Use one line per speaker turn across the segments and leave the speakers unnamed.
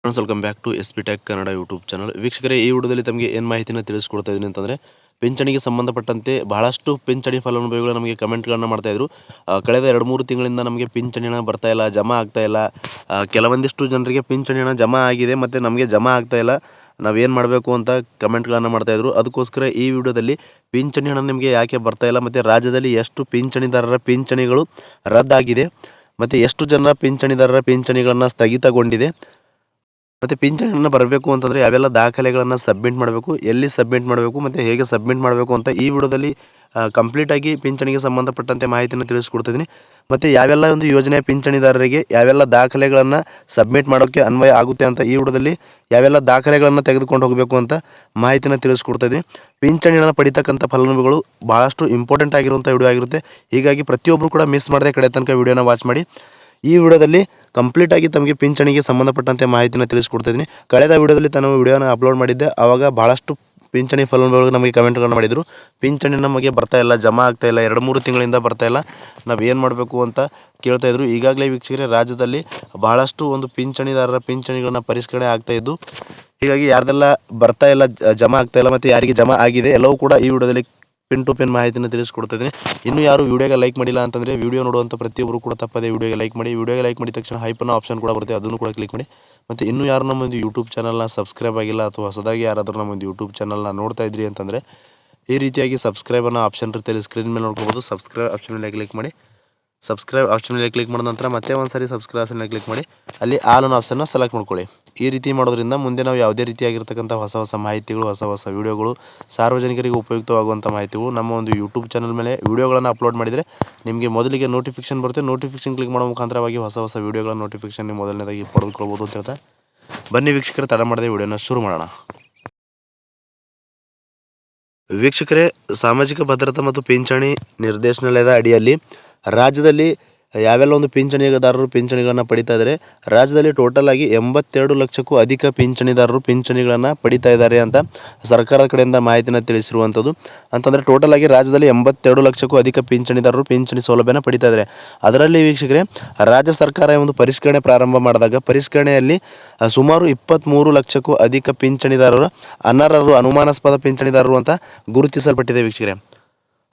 Friends, welcome back to S P tech Kannada YouTube channel. ವೀಕ್ಷಕರೇ, ಈ ವಿಡಿಯೋದಲ್ಲಿ ತಮಗೆ ಏನು ಮಾಹಿತಿನ ತಿಳಿಸ್ಕೊಡ್ತಾ ಇದ್ದೀನಿ ಅಂತಂದರೆ, ಪಿಂಚಣಿಗೆ ಸಂಬಂಧಪಟ್ಟಂತೆ ಬಹಳಷ್ಟು ಪಿಂಚಣಿ ಫಲಾನುಭವಿಗಳು ನಮಗೆ ಕಮೆಂಟ್ಗಳನ್ನು ಮಾಡ್ತಾಯಿದ್ರು. ಕಳೆದ 2-3 ತಿಂಗಳಿಂದ ನಮಗೆ ಪಿಂಚಣಿ ಹಣ ಬರ್ತಾ ಇಲ್ಲ, ಜಮಾ ಆಗ್ತಾ ಇಲ್ಲ. ಕೆಲವೊಂದಿಷ್ಟು ಜನರಿಗೆ ಪಿಂಚಣಿ ಹಣ ಜಮಾ ಆಗಿದೆ ಮತ್ತು ನಮಗೆ ಜಮಾ ಆಗ್ತಾ ಇಲ್ಲ, ನಾವೇನು ಮಾಡಬೇಕು ಅಂತ ಕಮೆಂಟ್ಗಳನ್ನು ಮಾಡ್ತಾಯಿದ್ರು. ಅದಕ್ಕೋಸ್ಕರ ಈ ವಿಡಿಯೋದಲ್ಲಿ ಪಿಂಚಣಿ ಹಣ ನಿಮಗೆ ಯಾಕೆ ಬರ್ತಾ ಇಲ್ಲ, ಮತ್ತು ರಾಜ್ಯದಲ್ಲಿ ಎಷ್ಟು ಪಿಂಚಣಿದಾರರ ಪಿಂಚಣಿಗಳು ರದ್ದಾಗಿದೆ, ಮತ್ತು ಎಷ್ಟು ಜನರ ಪಿಂಚಣಿದಾರರ ಪಿಂಚಣಿಗಳನ್ನು ಸ್ಥಗಿತಗೊಂಡಿದೆ, ಮತ್ತು ಪಿಂಚಣಿಯನ್ನು ಬರಬೇಕು ಅಂತಂದರೆ ಯಾವೆಲ್ಲ ದಾಖಲೆಗಳನ್ನು ಸಬ್ಮಿಟ್ ಮಾಡಬೇಕು, ಎಲ್ಲಿ ಸಬ್ಮಿಟ್ ಮಾಡಬೇಕು, ಮತ್ತು ಹೇಗೆ ಸಬ್ಮಿಟ್ ಮಾಡಬೇಕು ಅಂತ ಈ ವಿಡಿಯೋದಲ್ಲಿ ಕಂಪ್ಲೀಟಾಗಿ ಪಿಂಚಣಿಗೆ ಸಂಬಂಧಪಟ್ಟಂತೆ ಮಾಹಿತಿಯನ್ನು ತಿಳಿಸ್ಕೊಡ್ತಿದ್ದೀನಿ. ಮತ್ತು ಯಾವೆಲ್ಲ ಒಂದು ಯೋಜನೆಯ ಪಿಂಚಣಿದಾರರಿಗೆ ಯಾವೆಲ್ಲ ದಾಖಲೆಗಳನ್ನು ಸಬ್ಮಿಟ್ ಮಾಡೋಕ್ಕೆ ಅನ್ವಯ ಆಗುತ್ತೆ ಅಂತ ಈ ವಿಡಿಯೋದಲ್ಲಿ ಯಾವೆಲ್ಲ ದಾಖಲೆಗಳನ್ನು ತೆಗೆದುಕೊಂಡು ಹೋಗಬೇಕು ಅಂತ ಮಾಹಿತಿನ ತಿಳಿಸ್ಕೊಡ್ತಾಯಿದ್ದೀನಿ. ಪಿಂಚಣಿಯನ್ನು ಪಡಿತಕ್ಕಂಥ ಫಲಾನುಭವಿಗಳು ಭಾಳಷ್ಟು ಇಂಪಾರ್ಟೆಂಟ್ ಆಗಿರುವಂಥ ವಿಡಿಯೋ ಆಗಿರುತ್ತೆ. ಹೀಗಾಗಿ ಪ್ರತಿಯೊಬ್ಬರು ಕೂಡ ಮಿಸ್ ಮಾಡದೆ ಕಡೆ ತನಕ ವಿಡಿಯೋನ ವಾಚ್ ಮಾಡಿ. ಈ ವಿಡಿಯೋದಲ್ಲಿ ಕಂಪ್ಲೀಟಾಗಿ ತಮಗೆ ಪಿಂಚಣಿಗೆ ಸಂಬಂಧಪಟ್ಟಂತೆ ಮಾಹಿತಿನ ತಿಳಿಸ್ಕೊಡ್ತಾಯಿದ್ದೀನಿ. ಕಳೆದ ವಿಡಿಯೋದಲ್ಲಿ ನಾನು ವಿಡಿಯೋನ ಅಪ್ಲೋಡ್ ಮಾಡಿದ್ದೆ. ಆವಾಗ ಭಾಳಷ್ಟು ಪಿಂಚಣಿ ಫಲಾನುಭವಿಗಳು ನಮಗೆ ಕಮೆಂಟ್ಗಳನ್ನು ಮಾಡಿದರು, ಪಿಂಚಣಿ ನಮಗೆ ಬರ್ತಾ ಇಲ್ಲ, ಜಮಾ ಆಗ್ತಾ ಇಲ್ಲ, 2-3 ತಿಂಗಳಿಂದ ಬರ್ತಾ ಇಲ್ಲ, ನಾವು ಏನು ಮಾಡಬೇಕು ಅಂತ ಕೇಳ್ತಾಯಿದ್ರು. ಈಗಾಗಲೇ ವೀಕ್ಷಕರೇ, ರಾಜ್ಯದಲ್ಲಿ ಭಾಳಷ್ಟು ಒಂದು ಪಿಂಚಣಿದಾರರ ಪಿಂಚಣಿಗಳನ್ನು ಪರಿಷ್ಕರಣೆ ಆಗ್ತಾಯಿದ್ದು, ಹೀಗಾಗಿ ಯಾರ್ದೆಲ್ಲ ಬರ್ತಾ ಇಲ್ಲ, ಜಮಾ ಆಗ್ತಾ ಇಲ್ಲ, ಮತ್ತು ಯಾರಿಗೆ ಜಮಾ ಆಗಿದೆ ಎಲ್ಲವೂ ಕೂಡ ಈ ವಿಡಿಯೋದಲ್ಲಿ ಪಿನ್ ಟು ಪಿನ್ ಮಾಹಿತಿನ ತಿಳಿಸ್ಕೊಡ್ತಿದ್ದೀನಿ. ಇನ್ನೂ ಯಾರು ವಿಡಿಯೋಗೆ ಲೈಕ್ ಮಾಡಿಲ್ಲ ಅಂತಂದರೆ ವಿಡಿಯೋ ನೋಡುವಂಥ ಪ್ರತಿಯೊಬ್ಬರು ಕೂಡ ತಪ್ಪದೆ ವಿಡಿಯೋಗೆ ಲೈಕ್ ಮಾಡಿ. ವಿಡಿಯೋಗೆ ಲೈಕ್ ಮಾಡಿದ ತಕ್ಷಣ ಹೈಪನ್ನ ಆಪ್ಷನ್ ಕೂಡ ಬರುತ್ತೆ, ಅದನ್ನು ಕೂಡ ಕ್ಲಿಕ್ ಮಾಡಿ. ಮತ್ತು ಇನ್ನೂ ಯಾರು ನಮ್ಮ ಒಂದು ಯೂಟ್ಯೂಬ್ ಚಾನಲ್ನ ಸಬ್ಸ್ಕ್ರೈಬ್ ಆಗಿಲ್ಲ ಅಥವಾ ಹೊಸದಾಗಿ ಯಾರಾದರೂ ನಮ್ಮ ಒಂದು ಯೂಟ್ಯೂಬ್ ಚಾನಲ್ನ ನೋಡ್ತಾ ಇದ್ರಿ ಅಂತಂದರೆ ಈ ರೀತಿಯಾಗಿ ಸಬ್ಸ್ಕ್ರೈಬ್ ಅನ್ನೋ ಆಪ್ಷನ್ ಇರುತ್ತೆ, ಸ್ಕ್ರೀನ್ ಮೇಲೆ ನೋಡ್ಕೋಬೋದು. ಸಬ್ಸ್ಕ್ರೈಬ್ ಆಪ್ಷನ್ ಮೇಲೆ ಕ್ಲಿಕ್ ಮಾಡಿ. ಸಬ್ಸ್ಕ್ರೈಬ್ ಆಪ್ಷನ್ ಮೇಲೆ ಕ್ಲಿಕ್ ಮಾಡಿದ ನಂತರ ಮತ್ತೆ ಒಂದು ಸಾರಿ ಸಬ್ಸ್ಕ್ರೈಬ್ ಆಪ್ಷನ್ ಮೇಲೆ ಕ್ಲಿಕ್ ಮಾಡಿ, ಅಲ್ಲಿ ಆಲ್ ಅನ್ನೋ ಆಪ್ಷನ್ನ ಸೆಲೆಕ್ಟ್ ಮಾಡ್ಕೊಳ್ಳಿ. ಈ ರೀತಿ ಮಾಡೋದ್ರಿಂದ ಮುಂದೆ ನಾವು ಯಾವುದೇ ರೀತಿಯಾಗಿರ್ತಕ್ಕಂಥ ಹೊಸ ಮಾಹಿತಿಗಳು, ಹೊಸ ವಿಡಿಯೋಗಳು, ಸಾರ್ವಜನಿಕರಿಗೆ ಉಪಯುಕ್ತವಾಗುವಂಥ ಮಾಹಿತಿಗಳು ನಮ್ಮ ಒಂದು ಯೂಟ್ಯೂಬ್ ಚಾನಲ್ ಮೇಲೆ ವಿಡಿಯೋಗಳನ್ನು ಅಪ್ಲೋಡ್ ಮಾಡಿದರೆ ನಿಮಗೆ ಮೊದಲಿಗೆ ನೋಟಿಫಿಕೇಶನ್ ಬರುತ್ತೆ. ನೋಟಿಫಿಕೇಶನ್ ಕ್ಲಿಕ್ ಮಾಡೋ ಮುಖಾಂತರವಾಗಿ ಹೊಸ ವಿಡಿಯೋಗಳ ನೋಟಿಫಿಕೇಶನ್ ನೀವು ಮೊದಲನೇದಾಗಿ ಪಡೆದುಕೊಳ್ಬೋದು ಅಂತ ಹೇಳ್ತಾ, ಬನ್ನಿ ವೀಕ್ಷಕರೇ, ತಡ ಮಾಡದೆ ವಿಡಿಯೋನ ಶುರು ಮಾಡೋಣ. ವೀಕ್ಷಕರೇ, ಸಾಮಾಜಿಕ ಭದ್ರತಾ ಮತ್ತು ಪಿಂಚಣಿ ನಿರ್ದೇಶನಾಲಯದ ಅಡಿಯಲ್ಲಿ ರಾಜ್ಯದಲ್ಲಿ ಯಾವೆಲ್ಲ ಒಂದು ಪಿಂಚಣಿದಾರರು ಪಿಂಚಣಿಗಳನ್ನು ಪಡಿತಾ ಇದ್ದಾರೆ, ರಾಜ್ಯದಲ್ಲಿ ಟೋಟಲ್ ಆಗಿ 82 ಲಕ್ಷಕ್ಕೂ ಅಧಿಕ ಪಿಂಚಣಿದಾರರು ಪಿಂಚಣಿಗಳನ್ನು ಪಡಿತಾ ಇದ್ದಾರೆ ಅಂತ ಸರ್ಕಾರದ ಕಡೆಯಿಂದ ಮಾಹಿತಿನ ತಿಳಿಸಿರುವಂಥದ್ದು. ಅಂತಂದರೆ ಟೋಟಲ್ ಆಗಿ ರಾಜ್ಯದಲ್ಲಿ 82 ಲಕ್ಷಕ್ಕೂ ಅಧಿಕ ಪಿಂಚಣಿದಾರರು ಪಿಂಚಣಿ ಸೌಲಭ್ಯನ ಪಡಿತಾ ಇದ್ದಾರೆ. ಅದರಲ್ಲಿ ವೀಕ್ಷಕರೇ, ರಾಜ್ಯ ಸರ್ಕಾರ ಒಂದು ಪರಿಷ್ಕರಣೆ ಪ್ರಾರಂಭ ಮಾಡಿದಾಗ ಪರಿಷ್ಕರಣೆಯಲ್ಲಿ ಸುಮಾರು 23 ಲಕ್ಷಕ್ಕೂ ಅಧಿಕ ಪಿಂಚಣಿದಾರರು ಅನರ್ಹರು, ಅನುಮಾನಾಸ್ಪದ ಪಿಂಚಣಿದಾರರು ಅಂತ ಗುರುತಿಸಲ್ಪಟ್ಟಿದೆ ವೀಕ್ಷಕರೇ.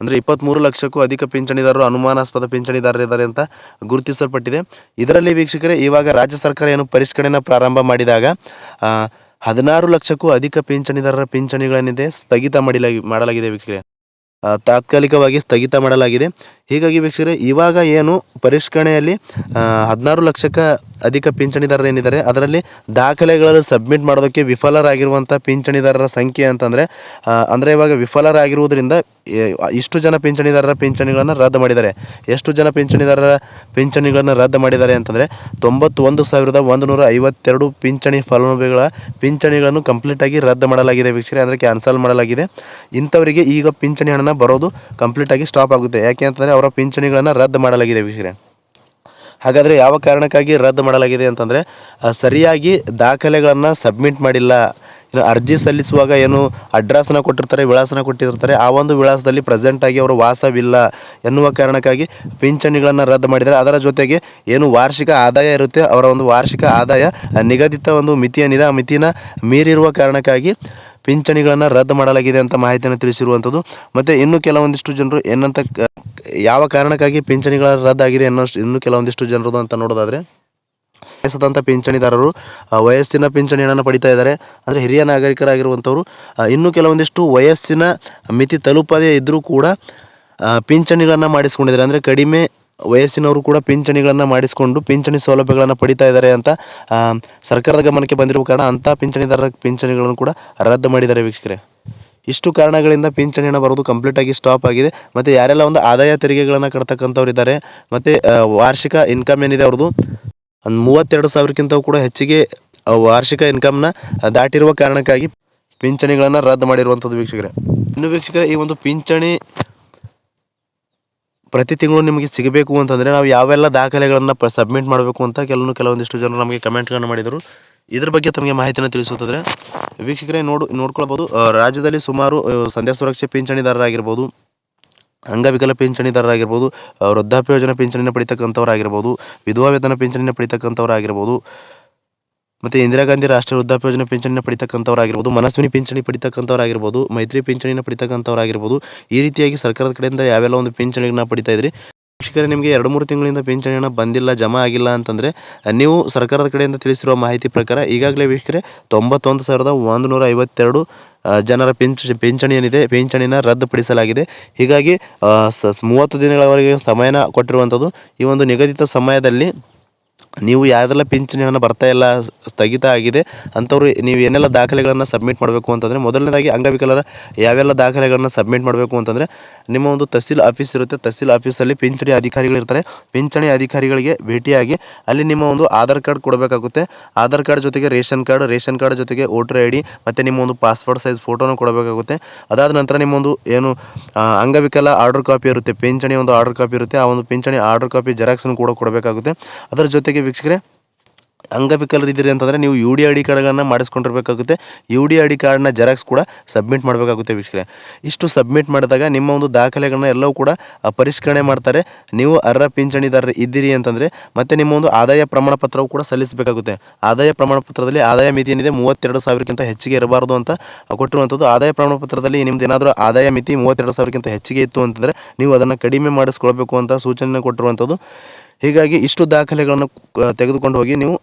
ಅಂದರೆ 23 ಲಕ್ಷಕ್ಕೂ ಅಧಿಕ ಪಿಂಚಣಿದಾರರು ಅನುಮಾನಾಸ್ಪದ ಪಿಂಚಣಿದಾರರಿದ್ದಾರೆ ಅಂತ ಗುರುತಿಸಲ್ಪಟ್ಟಿದೆ. ಇದರಲ್ಲಿ ವೀಕ್ಷಕರೇ, ಇವಾಗ ರಾಜ್ಯ ಸರ್ಕಾರ ಏನು ಪರಿಷ್ಕರಣೆನ ಪ್ರಾರಂಭ ಮಾಡಿದಾಗ 16 ಲಕ್ಷಕ್ಕೂ ಅಧಿಕ ಪಿಂಚಣಿದಾರರ ಪಿಂಚಣಿಗಳೇನಿದೆ ಸ್ಥಗಿತ ಮಾಡಲಾಗಿದೆ ವೀಕ್ಷಕರೇ, ತಾತ್ಕಾಲಿಕವಾಗಿ ಸ್ಥಗಿತ ಮಾಡಲಾಗಿದೆ. ಹೀಗಾಗಿ ವೀಕ್ಷಕರೇ, ಇವಾಗ ಏನು ಪರಿಷ್ಕರಣೆಯಲ್ಲಿ 16 ಲಕ್ಷಕ್ಕೆ ಅಧಿಕ ಪಿಂಚಣಿದಾರರು ಏನಿದ್ದಾರೆ ಅದರಲ್ಲಿ ದಾಖಲೆಗಳನ್ನು ಸಬ್ಮಿಟ್ ಮಾಡೋದಕ್ಕೆ ವಿಫಲರಾಗಿರುವಂಥ ಪಿಂಚಣಿದಾರರ ಸಂಖ್ಯೆ ಅಂತಂದರೆ ಅಂದರೆ ಇವಾಗ ವಿಫಲರಾಗಿರುವುದರಿಂದ ಇಷ್ಟು ಜನ ಪಿಂಚಣಿದಾರರ ಪಿಂಚಣಿಗಳನ್ನು ರದ್ದು ಮಾಡಿದ್ದಾರೆ. ಎಷ್ಟು ಜನ ಪಿಂಚಣಿದಾರರ ಪಿಂಚಣಿಗಳನ್ನು ರದ್ದು ಮಾಡಿದ್ದಾರೆ ಅಂತಂದರೆ 91,152 ಪಿಂಚಣಿ ಫಲಾನುಭವಿಗಳ ಪಿಂಚಣಿಗಳನ್ನು ಕಂಪ್ಲೀಟಾಗಿ ರದ್ದು ಮಾಡಲಾಗಿದೆ ವೀಕ್ಷಕರೇ, ಅಂದರೆ ಕ್ಯಾನ್ಸಲ್ ಮಾಡಲಾಗಿದೆ. ಇಂಥವರಿಗೆ ಈಗ ಪಿಂಚಣಿ ಹಣ ಬರೋದು ಕಂಪ್ಲೀಟಾಗಿ ಸ್ಟಾಪ್ ಆಗುತ್ತೆ. ಯಾಕೆ ಅಂತಂದರೆ ಅವರ ಪಿಂಚಣಿಗಳನ್ನು ರದ್ದು ಮಾಡಲಾಗಿದೆ ವೀಕ್ಷಕರೇ. ಹಾಗಾದರೆ ಯಾವ ಕಾರಣಕ್ಕಾಗಿ ರದ್ದು ಮಾಡಲಾಗಿದೆ ಅಂತಂದರೆ ಸರಿಯಾಗಿ ದಾಖಲೆಗಳನ್ನು ಸಬ್ಮಿಟ್ ಮಾಡಿಲ್ಲ. ಅರ್ಜಿ ಸಲ್ಲಿಸುವಾಗ ಏನು ಅಡ್ರೆಸ್ನ ಕೊಟ್ಟಿರ್ತಾರೆ, ವಿಳಾಸನ ಕೊಟ್ಟಿರ್ತಾರೆ, ಆ ಒಂದು ವಿಳಾಸದಲ್ಲಿ ಪ್ರೆಸೆಂಟಾಗಿ ಅವರು ವಾಸವಿಲ್ಲ ಎನ್ನುವ ಕಾರಣಕ್ಕಾಗಿ ಪಿಂಚಣಿಗಳನ್ನು ರದ್ದು ಮಾಡಿದ್ದಾರೆ. ಅದರ ಜೊತೆಗೆ ಏನು ವಾರ್ಷಿಕ ಆದಾಯ ಇರುತ್ತೆ, ಅವರ ಒಂದು ವಾರ್ಷಿಕ ಆದಾಯ ನಿಗದಿತ ಒಂದು ಮಿತಿ ಏನಿದೆ ಆ ಮಿತಿನ ಮೀರಿರುವ ಕಾರಣಕ್ಕಾಗಿ ಪಿಂಚಣಿಗಳನ್ನು ರದ್ದು ಮಾಡಲಾಗಿದೆ ಅಂತ ಮಾಹಿತಿಯನ್ನು ತಿಳಿಸಿರುವಂಥದ್ದು. ಮತ್ತು ಇನ್ನು ಕೆಲವೊಂದಿಷ್ಟು ಜನರು ಏನಂತ ಯಾವ ಕಾರಣಕ್ಕಾಗಿ ಪಿಂಚಣಿಗಳ ರದ್ದಾಗಿದೆ ಇನ್ನೂ ಕೆಲವೊಂದಿಷ್ಟು ಜನರದು ಅಂತ ನೋಡೋದಾದರೆ, ವಯಸ್ಸಾದಂಥ ಪಿಂಚಣಿದಾರರು ವಯಸ್ಸಿನ ಪಿಂಚಣಿಯನ್ನು ಪಡಿತಾ ಇದ್ದಾರೆ, ಅಂದರೆ ಹಿರಿಯ ನಾಗರಿಕರಾಗಿರುವಂಥವರು. ಇನ್ನೂ ಕೆಲವೊಂದಿಷ್ಟು ವಯಸ್ಸಿನ ಮಿತಿ ತಲುಪದೇ ಇದ್ದರೂ ಕೂಡ ಪಿಂಚಣಿಗಳನ್ನು ಮಾಡಿಸ್ಕೊಂಡಿದ್ದಾರೆ, ಅಂದರೆ ಕಡಿಮೆ ವಯಸ್ಸಿನವರು ಕೂಡ ಪಿಂಚಣಿಗಳನ್ನು ಮಾಡಿಸಿಕೊಂಡು ಪಿಂಚಣಿ ಸೌಲಭ್ಯಗಳನ್ನು ಪಡಿತಾ ಇದ್ದಾರೆ ಅಂತ ಸರ್ಕಾರದ ಗಮನಕ್ಕೆ ಬಂದಿರುವ ಕಾರಣ ಅಂಥ ಪಿಂಚಣಿದಾರರ ಪಿಂಚಣಿಗಳನ್ನು ಕೂಡ ರದ್ದು ಮಾಡಿದ್ದಾರೆ ವೀಕ್ಷಕರೇ. ಇಷ್ಟು ಕಾರಣಗಳಿಂದ ಪಿಂಚಣಿ ಹಣ ಬರೋದು ಕಂಪ್ಲೀಟಾಗಿ ಸ್ಟಾಪ್ ಆಗಿದೆ. ಮತ್ತು ಯಾರೆಲ್ಲ ಒಂದು ಆದಾಯ ತೆರಿಗೆಗಳನ್ನು ಕಟ್ತಕ್ಕಂಥವ್ರು ಇದ್ದಾರೆ, ಮತ್ತು ವಾರ್ಷಿಕ ಇನ್ಕಮ್ ಏನಿದೆ ಅವ್ರದ್ದು 32,000ಕ್ಕಿಂತ ಕೂಡ ಹೆಚ್ಚಿಗೆ ವಾರ್ಷಿಕ ಇನ್ಕಮ್ನ ದಾಟಿರುವ ಕಾರಣಕ್ಕಾಗಿ ಪಿಂಚಣಿಗಳನ್ನು ರದ್ದು ಮಾಡಿರುವಂಥದ್ದು ವೀಕ್ಷಕರೇ. ಇನ್ನು ವೀಕ್ಷಕರೇ, ಈ ಒಂದು ಪಿಂಚಣಿ ಪ್ರತಿ ತಿಂಗಳು ನಿಮಗೆ ಸಿಗಬೇಕು ಅಂತಂದರೆ ನಾವು ಯಾವೆಲ್ಲ ದಾಖಲೆಗಳನ್ನು ಸಬ್ಮಿಟ್ ಮಾಡಬೇಕು ಅಂತ ಕೆಲವೊಂದಿಷ್ಟು ಜನರು ನಮಗೆ ಕಮೆಂಟ್ಗಳನ್ನು ಮಾಡಿದರು. ಇದ್ರ ಬಗ್ಗೆ ತಮಗೆ ಮಾಹಿತಿಯನ್ನು ತಿಳಿಸುತ್ತದೆ ವೀಕ್ಷಕರೇ. ನೋಡ್ಕೊಳ್ಬೋದು, ರಾಜ್ಯದಲ್ಲಿ ಸುಮಾರು ಸಂಧ್ಯಾ ಸುರಕ್ಷೆ ಪಿಂಚಣಿದಾರರಾಗಿರ್ಬೋದು, ಅಂಗವಿಕಲ ಪಿಂಚಣಿದಾರರಾಗಿರ್ಬೋದು, ವೃದ್ಧಾಪ್ಯ ಯೋಜನೆ ಪಿಂಚಣಿನ ಪಡಿತಕ್ಕಂಥವ್ರಾಗಿರ್ಬೋದು, ವಿಧವಾ ವೇತನ ಪಿಂಚಣಿನ ಪಡಿತಕ್ಕಂಥವ್ರಾಗಿರ್ಬೋದು, ಮತ್ತು ಇಂದಿರಾ ಗಾಂಧಿ ರಾಷ್ಟ್ರೀಯ ವೃದ್ಧಾಪ್ಯ ಯೋಜನೆ ಪಿಂಚಣಿನ ಪಡಿತಕ್ಕಂಥವ್ರಾಗಿರ್ಬೋದು, ಮನಸ್ವಿನಿ ಪಿಂಚಣಿ ಪಡಿತಕ್ಕಂಥವ್ರಾಗಿರ್ಬೋದು, ಮೈತ್ರಿ ಪಿಂಚಣಿನ ಪಡಿತಕ್ಕಂಥವ್ರಾಗಿರ್ಬೋದು, ಈ ರೀತಿಯಾಗಿ ಸರ್ಕಾರದ ಕಡೆಯಿಂದ ಯಾವೆಲ್ಲ ಒಂದು ಪಿಂಚಣಿಗಳನ್ನ ಪಡಿತಾ ಇದ್ರಿ. ವೀಕ್ಷಕರೇ, ನಿಮಗೆ 2-3 ತಿಂಗಳಿಂದ ಪಿಂಚಣಿ ಹಣ ಬಂದಿಲ್ಲ, ಜಮಾ ಆಗಿಲ್ಲ ಅಂತಂದರೆ ನೀವು ಸರ್ಕಾರದ ಕಡೆಯಿಂದ ತಿಳಿಸಿರುವ ಮಾಹಿತಿ ಪ್ರಕಾರ ಈಗಾಗಲೇ ವೀಕ್ಷಕರೇ 91,152 ಜನರ ಪಿಂಚಣಿ ಏನಿದೆ ಪಿಂಚಣಿನ ರದ್ದುಪಡಿಸಲಾಗಿದೆ. ಹೀಗಾಗಿ 30 ದಿನಗಳವರೆಗೆ ಸಮಯನ ಕೊಟ್ಟಿರುವಂಥದ್ದು. ಈ ಒಂದು ನಿಗದಿತ ಸಮಯದಲ್ಲಿ ನೀವು ಯಾವ್ದೆಲ್ಲ ಪಿಂಚಣಿ ಹಣ ಬರ್ತಾ ಇಲ್ಲ, ಸ್ಥಗಿತ ಆಗಿದೆ ಅಂಥವ್ರು ನೀವು ಏನೆಲ್ಲ ದಾಖಲೆಗಳನ್ನು ಸಬ್ಮಿಟ್ ಮಾಡಬೇಕು ಅಂತಂದರೆ, ಮೊದಲನೇದಾಗಿ ಅಂಗವಿಕಲರ ಯಾವೆಲ್ಲ ದಾಖಲೆಗಳನ್ನು ಸಬ್ಮಿಟ್ ಮಾಡಬೇಕು ಅಂತಂದರೆ, ನಿಮ್ಮ ಒಂದು ತಹಸೀಲ್ ಆಫೀಸ್ ಇರುತ್ತೆ. ತಹಸೀಲ್ ಆಫೀಸಲ್ಲಿ ಪಿಂಚಣಿ ಅಧಿಕಾರಿಗಳಿರ್ತಾರೆ. ಪಿಂಚಣಿ ಅಧಿಕಾರಿಗಳಿಗೆ ಭೇಟಿಯಾಗಿ ಅಲ್ಲಿ ನಿಮ್ಮ ಒಂದು ಆಧಾರ್ ಕಾರ್ಡ್ ಕೊಡಬೇಕಾಗುತ್ತೆ. ಆಧಾರ್ ಕಾರ್ಡ್ ಜೊತೆಗೆ ರೇಷನ್ ಕಾರ್ಡ್ ಜೊತೆಗೆ ವೋಟರ್ ID ಮತ್ತು ನಿಮ್ಮ ಒಂದು ಪಾಸ್ಪೋರ್ಟ್ ಸೈಜ್ ಫೋಟೋನ ಕೊಡಬೇಕಾಗುತ್ತೆ. ಅದಾದ ನಂತರ ನಿಮ್ಮೊಂದು ಏನು ಅಂಗವಿಕಲ ಆರ್ಡರ್ ಕಾಪಿ ಇರುತ್ತೆ, ಪಿಂಚಣಿ ಒಂದು ಆರ್ಡರ್ ಕಾಪಿ ಇರುತ್ತೆ, ಆ ಒಂದು ಪಿಂಚಣಿ ಆರ್ಡರ್ ಕಾಪಿ ಜೆರಾಕ್ಸನ್ನು ಕೂಡ ಕೊಡಬೇಕಾಗುತ್ತೆ. ಅದರ ಜೊತೆಗೆ ವೀಕ್ಷಕರೇ, ಅಂಗವಿಕಲರಿದ್ದೀರಿ ಅಂತಂದರೆ ನೀವು UD ಕಾರ್ಡ್ಗಳನ್ನು ಮಾಡಿಸ್ಕೊಂಡಿರ್ಬೇಕಾಗುತ್ತೆ. UD ಕಾರ್ಡ್ನ ಜೆರಾಕ್ಸ್ ಕೂಡ ಸಬ್ಮಿಟ್ ಮಾಡಬೇಕಾಗುತ್ತೆ ವೀಕ್ಷಕರೇ. ಇಷ್ಟು ಸಬ್ಮಿಟ್ ಮಾಡಿದಾಗ ನಿಮ್ಮ ಒಂದು ದಾಖಲೆಗಳನ್ನ ಎಲ್ಲವೂ ಕೂಡ ಪರಿಷ್ಕರಣೆ ಮಾಡ್ತಾರೆ. ನೀವು ಅರ್ಹ ಪಿಂಚಣಿದಾರರು ಇದ್ದೀರಿ ಅಂತಂದರೆ ಮತ್ತು ನಿಮ್ಮ ಒಂದು ಆದಾಯ ಪ್ರಮಾಣ ಪತ್ರವು ಕೂಡ ಸಲ್ಲಿಸಬೇಕಾಗುತ್ತೆ. ಆದಾಯ ಪ್ರಮಾಣ ಪತ್ರದಲ್ಲಿ ಆದಾಯ ಮಿತಿ ಏನಿದೆ 32,000ಕ್ಕಿಂತ ಹೆಚ್ಚಿಗೆ ಇರಬಾರ್ದು ಅಂತ ಕೊಟ್ಟಿರುವಂಥದ್ದು. ಆದಾಯ ಪ್ರಮಾಣ ಪತ್ರದಲ್ಲಿ ನಿಮ್ದು ಏನಾದರೂ ಆದಾಯ ಮಿತಿ 32,000ಕ್ಕಿಂತ ಹೆಚ್ಚಿಗೆ ಇತ್ತು ಅಂತಂದರೆ ನೀವು ಅದನ್ನು ಕಡಿಮೆ ಮಾಡಿಸ್ಕೊಳ್ಬೇಕು ಅಂತ ಸೂಚನೆ ಕೊಟ್ಟಿರುವಂಥದ್ದು. ಹೀಗಾಗಿ ಇಷ್ಟು ದಾಖಲೆಗಳನ್ನು ತೆಗೆದುಕೊಂಡು ಹೋಗಿ ನೀವು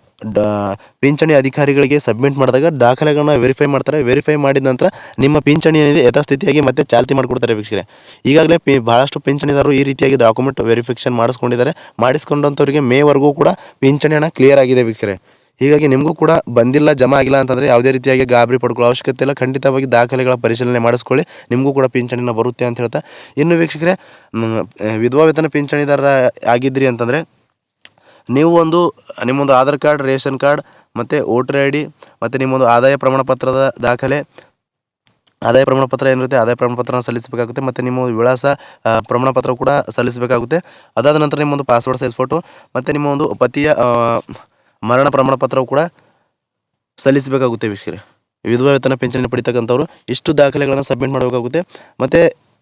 ಪಿಂಚಣಿ ಅಧಿಕಾರಿಗಳಿಗೆ ಸಬ್ಮಿಟ್ ಮಾಡಿದಾಗ ದಾಖಲೆಗಳನ್ನ ವೆರಿಫೈ ಮಾಡ್ತಾರೆ. ವೆರಿಫೈ ಮಾಡಿದ ನಂತರ ನಿಮ್ಮ ಪಿಂಚಣಿ ಏನಿದೆ ಯಥಾಸ್ಥಿತಿಯಾಗಿ ಮತ್ತೆ ಚಾಲ್ತಿ ಮಾಡಿಕೊಡ್ತಾರೆ ವೀಕ್ಷಕರೇ. ಈಗಾಗಲೇ ಭಾಳಷ್ಟು ಪಿಂಚಣಿದಾರರು ಈ ರೀತಿಯಾಗಿ ಡಾಕ್ಯುಮೆಂಟ್ ವೆರಿಫಿಕೇಷನ್ ಮಾಡಿಸ್ಕೊಂಡಿದ್ದಾರೆ. ಮಾಡಿಸ್ಕೊಂಡಂಥವರಿಗೆ ಮೇವರೆಗೂ ಕೂಡ ಪಿಂಚಣಿ ಹಣ ಕ್ಲಿಯರ್ ಆಗಿದೆ ವೀಕ್ಷಕರೇ. ಹೀಗಾಗಿ ನಿಮಗೂ ಕೂಡ ಬಂದಿಲ್ಲ, ಜಮಾ ಆಗಿಲ್ಲ ಅಂತಂದರೆ ಯಾವುದೇ ರೀತಿಯಾಗಿ ಗಾಬರಿ ಪಡ್ಕೊಳ್ಳೋ ಅವಶ್ಯಕತೆ ಇಲ್ಲ. ಖಂಡಿತವಾಗಿ ದಾಖಲೆಗಳ ಪರಿಶೀಲನೆ ಮಾಡಿಸ್ಕೊಳ್ಳಿ, ನಿಮಗೂ ಕೂಡ ಪಿಂಚಣಿನ ಬರುತ್ತೆ ಅಂತ ಹೇಳ್ತಾ, ಇನ್ನು ವೀಕ್ಷಕರೇ, ವಿಧವಾ ವೇತನ ಪಿಂಚಣಿದಾರ ಆಗಿದ್ರಿ ಅಂತಂದರೆ ನೀವು ನಿಮ್ಮೊಂದು ಆಧಾರ್ ಕಾರ್ಡ್, ರೇಷನ್ ಕಾರ್ಡ್ ಮತ್ತು ವೋಟರ್ ID ಮತ್ತು ನಿಮ್ಮೊಂದು ಆದಾಯ ಪ್ರಮಾಣ ಪತ್ರದ ದಾಖಲೆ, ಆದಾಯ ಪ್ರಮಾಣ ಪತ್ರ ಏನಿರುತ್ತೆ ಆದಾಯ ಪ್ರಮಾಣ ಪತ್ರನ ಸಲ್ಲಿಸಬೇಕಾಗುತ್ತೆ. ಮತ್ತು ನಿಮ್ಮ ವಿಳಾಸ ಪ್ರಮಾಣ ಪತ್ರ ಕೂಡ ಸಲ್ಲಿಸಬೇಕಾಗುತ್ತೆ. ಅದಾದ ನಂತರ ನಿಮ್ಮೊಂದು ಪಾಸ್ಪೋರ್ಟ್ ಸೈಜ್ ಫೋಟೋ ಮತ್ತು ನಿಮ್ಮ ಒಂದು ಪತಿಯ ಮರಣ ಪ್ರಮಾಣ ಪತ್ರವು ಕೂಡ ಸಲ್ಲಿಸಬೇಕಾಗುತ್ತೆ ವೀಕ್ಷಕರೇ. ವಿಧವಾ ವೇತನ ಪಿಂಚಣಿ ಪಡಿತಕ್ಕಂಥವ್ರು ಇಷ್ಟು ದಾಖಲೆಗಳನ್ನು ಸಬ್ಮಿಟ್ ಮಾಡಬೇಕಾಗುತ್ತೆ. ಮತ್ತು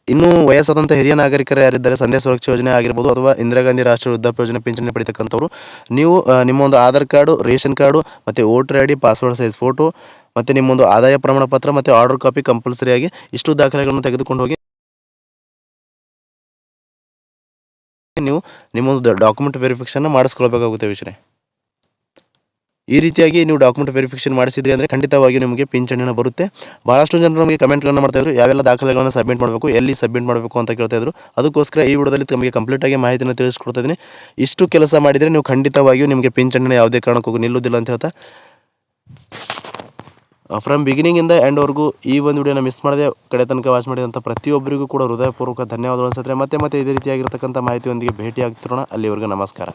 ಇನ್ನೂ ವಯಸ್ಸಾದಂಥ ಹಿರಿಯ ನಾಗರಿಕರು ಯಾರಿದ್ದಾರೆ, ಸಂಧ್ಯಾ ಸುರಕ್ಷಾ ಯೋಜನೆ ಆಗಿರ್ಬೋದು ಅಥವಾ ಇಂದಿರಾ ಗಾಂಧಿ ರಾಷ್ಟ್ರೀಯ ವೃದ್ಧಾಪ್ಯ ಯೋಜನೆ ಪಿಂಚಣಿ ಪಡಿತಕ್ಕಂಥವ್ರು, ನೀವು ನಿಮ್ಮೊಂದು ಆಧಾರ್ ಕಾರ್ಡು, ರೇಷನ್ ಕಾರ್ಡು ಮತ್ತು voter ID, passport size photo ಮತ್ತು ನಿಮ್ಮೊಂದು ಆದಾಯ ಪ್ರಮಾಣ ಪತ್ರ ಮತ್ತು ಆರ್ಡರ್ ಕಾಪಿ ಕಂಪಲ್ಸರಿಯಾಗಿ ಇಷ್ಟು ದಾಖಲೆಗಳನ್ನು ತೆಗೆದುಕೊಂಡು ಹೋಗಿ ನೀವು ನಿಮ್ಮೊಂದು ಡಾಕ್ಯುಮೆಂಟ್ ವೆರಿಫಿಕೇಷನ್ ಮಾಡಿಸ್ಕೊಳ್ಬೇಕಾಗುತ್ತೆ ವೀಕ್ಷಕರೇ. ಈ ರೀತಿಯಾಗಿ ನೀವು ಡಾಕ್ಯುಮೆಂಟ್ ವೆರಿಫಿಕೇಷನ್ ಮಾಡಿಸಿದ್ರಿ ಅಂದರೆ ಖಂಡಿತವಾಗಿ ನಿಮಗೆ ಪಿಂಚಣಿ ಹಣ ಬರುತ್ತೆ. ಭಾಳಷ್ಟು ಜನರು ನಮಗೆ ಕಮೆಂಟ್ಗಳನ್ನು ಮಾಡ್ತಾಯಿದ್ರು, ಯಾವೆಲ್ಲ ದಾಖಲೆಗಳನ್ನು ಸಬ್ಮಿಟ್ ಮಾಡಬೇಕು, ಎಲ್ಲಿ ಸಬ್ಮಿಟ್ ಮಾಡಬೇಕು ಅಂತ ಕೇಳ್ತಾಯಿದ್ರು. ಅದಕ್ಕೋಸ್ಕರ ಈ ವಿಡಿಯೋದಲ್ಲಿ ತಮಗೆ ಕಂಪ್ಲೀಟಾಗಿ ಮಾಹಿತಿನ ತಿಳಿಸ್ಕೊಡ್ತಾ ಇದ್ದೀನಿ. ಇಷ್ಟು ಕೆಲಸ ಮಾಡಿದರೆ ನೀವು ಖಂಡಿತವಾಗಿಯೂ ನಿಮಗೆ ಪಿಂಚಣಿನ ಯಾವುದೇ ಕಾರಣಕ್ಕೂ ನಿಲ್ಲುವುದಿಲ್ಲ ಅಂತ ಹೇಳ್ತಾ, ಫ್ರಮ್ ಬಿಗಿನಿಂಗಿಂದ ಎಂಡ್ವರೆಗೂ ಈ ಒಂದು ವಿಡಿಯೋನ ಮಿಸ್ ಮಾಡದೆ ಕಡೆ ತನಕ ವಾಚ್ ಮಾಡಿದಂಥ ಪ್ರತಿಯೊಬ್ಬರಿಗೂ ಕೂಡ ಹೃದಯಪೂರ್ವಕ ಧನ್ಯವಾದಗಳು ಅನ್ಸುತ್ತೆ. ಮತ್ತೆ ಇದೇ ರೀತಿಯಾಗಿರ್ತಕ್ಕಂಥ ಮಾಹಿತಿಯೊಂದಿಗೆ ಭೇಟಿ ಆಗ್ತಿರೋಣ. ಅಲ್ಲಿವರೆಗೂ ನಮಸ್ಕಾರ.